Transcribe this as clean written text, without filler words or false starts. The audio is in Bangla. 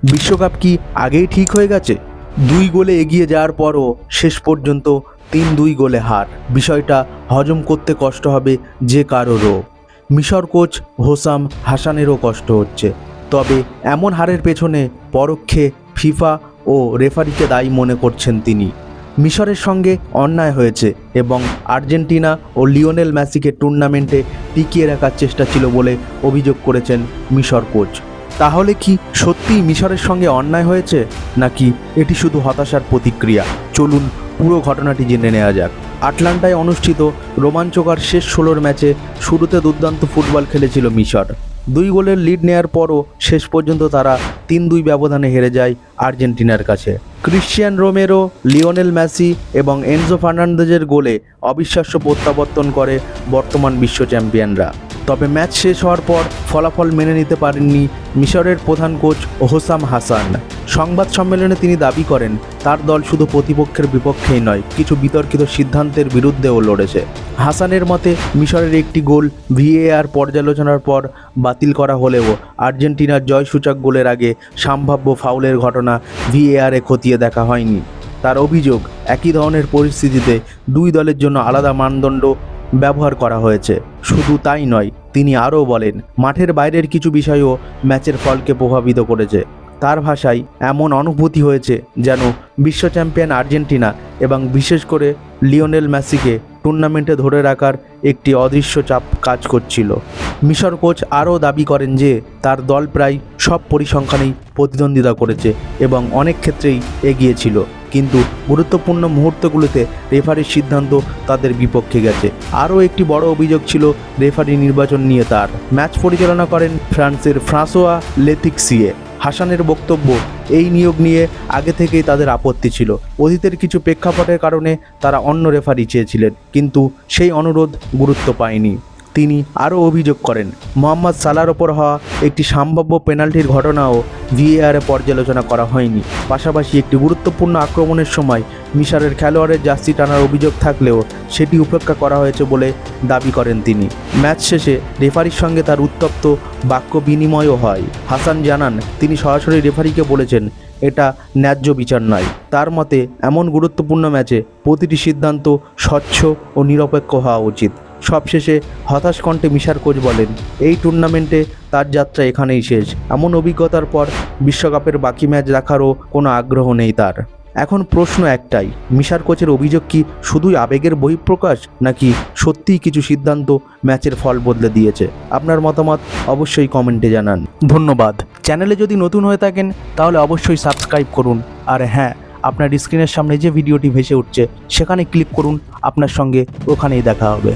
বিশ্বকাপ কি আগেই ঠিক হয়ে গেছে? 2 গোলে এগিয়ে যাওয়ার পরও শেষ পর্যন্ত 3-2 গোলে হার। বিষয়টা হজম করতে কষ্ট হবে যে কারোরও। মিশর কোচ হোসাম হাসানেরও কষ্ট হচ্ছে। তবে এমন হারের পেছনে পরোক্ষে ফিফা ও রেফারিকে দায়ী মনে করছেন তিনি। মিশরের সঙ্গে অন্যায় হয়েছে এবং আর্জেন্টিনা ও লিওনেল মেসিকে টুর্নামেন্টে টিকিয়ে রাখার চেষ্টা ছিল বলে অভিযোগ করেছেন মিশর কোচ। তাহলে কি সত্যিই মিশরের সঙ্গে অন্যায় হয়েছে, নাকি এটি শুধু হতাশার প্রতিক্রিয়া? চলুন পুরো ঘটনাটি জেনে নেওয়া যাক। আটলান্টায় অনুষ্ঠিত রোমাঞ্চকর শেষ 16 ম্যাচে শুরুতে দুর্দান্ত ফুটবল খেলেছিল মিশর। 2 গোলের লিড নেয়ার পরও শেষ পর্যন্ত তারা 3-2 ব্যবধানে হেরে যায় আর্জেন্টিনার কাছে। ক্রিশ্চিয়ান রোমেরো, লিওনেল মেসি এবং এনজো ফার্নান্দেজের গোলে অবিশ্বাস্য প্রত্যাবর্তন করে বর্তমান বিশ্ব চ্যাম্পিয়নরা। তবে ম্যাচ শেষ হওয়ার পর ফলাফল মেনে নিতে পারেননি মিশরের প্রধান কোচ হোসাম হাসান। সংবাদ সম্মেলনে তিনি দাবি করেন তার দল শুধু প্রতিপক্ষের বিপক্ষেই নয়, কিছু বিতর্কিত সিদ্ধান্তের বিরুদ্ধেও লড়েছে। হাসানের মতে মিশরের একটি গোল ভিএআর পর্যালোচনার পর বাতিল করা হলেও আর্জেন্টিনার জয়সূচক গোলের আগে সম্ভাব্য ফাউলের ঘটনা ভিএআরে খতিয়ে দেখা হয়নি। তার অভিযোগ, একই ধরনের পরিস্থিতিতে 2 দলের জন্য আলাদা মানদণ্ড ব্যবহার করা হয়েছে। শুধু তাই নয়, তিনি আরও বলেন মাঠের বাইরের কিছু বিষয়ও ম্যাচের ফলকে প্রভাবিত করেছে। তার ভাষায়, এমন অনুভূতি হয়েছে যেন বিশ্ব চ্যাম্পিয়ন আর্জেন্টিনা এবং বিশেষ করে লিওনেল মেসিকে টুর্নামেন্টে ধরে রাখার একটি অদৃশ্য চাপ কাজ করছিল। মিশর কোচ আরও দাবি করেন যে তার দল প্রায় সব পরিসংখ্যানেই প্রতিদ্বন্দ্বিতা করেছে এবং অনেক ক্ষেত্রেই এগিয়েছিল, কিন্তু গুরুত্বপূর্ণ মুহূর্তগুলোতে রেফারির সিদ্ধান্ত তাদের বিপক্ষে গেছে। আরও একটি বড় অভিযোগ ছিল রেফারি নির্বাচন নিয়ে। তার ম্যাচ পরিচালনা করেন ফ্রান্সের ফ্রাঁসোয়া লেতিক্সিয়ে। হাসানের বক্তব্য, এই নিয়োগ নিয়ে আগে থেকেই তাদের আপত্তি ছিল। অতীতের কিছু প্রেক্ষাপটের কারণে তারা অন্য রেফারি চেয়েছিলেন, কিন্তু সেই অনুরোধ গুরুত্ব পায়নি। তিনি আরও অভিযোগ করেন মোহাম্মদ সালার ওপর হওয়া একটি সম্ভাব্য পেনাল্টির ঘটনাও ভিএআরে পর্যালোচনা করা হয়নি। পাশাপাশি একটি গুরুত্বপূর্ণ আক্রমণের সময় মিশরের খেলোয়াড়ের জার্সি টানার অভিযোগ থাকলেও সেটি উপেক্ষা করা হয়েছে বলে দাবি করেন তিনি। ম্যাচ শেষে রেফারির সঙ্গে তার উত্তপ্ত বাক্য বিনিময়ও হয়। হাসান জানান, তিনি সরাসরি রেফারিকে বলেছেন এটা ন্যায্য বিচার নয়। তার মতে এমন গুরুত্বপূর্ণ ম্যাচে প্রতিটি সিদ্ধান্ত স্বচ্ছ ও নিরপেক্ষ হওয়া উচিত। সবশেষে হতাশ কণ্ঠে মিশর কোচ বলেন এই টুর্নামেন্টে তার যাত্রা এখানেই শেষ। এমন অভিজ্ঞতার পর বিশ্বকাপের বাকি ম্যাচ দেখারও কোনো আগ্রহ নেই তার। এখন প্রশ্ন একটাই, মিশর কোচের অভিযোগ কি শুধুই আবেগের বহিঃপ্রকাশ, নাকি সত্যিই কিছু সিদ্ধান্ত ম্যাচের ফল বদলে দিয়েছে? আপনার মতামত অবশ্যই কমেন্টে জানান। ধন্যবাদ। চ্যানেলে যদি নতুন হয়ে থাকেন তাহলে অবশ্যই সাবস্ক্রাইব করুন। আর হ্যাঁ, আপনার স্ক্রিনের সামনে যে ভিডিওটি ভেসে উঠছে সেখানে ক্লিক করুন। আপনার সঙ্গে ওখানেই দেখা হবে।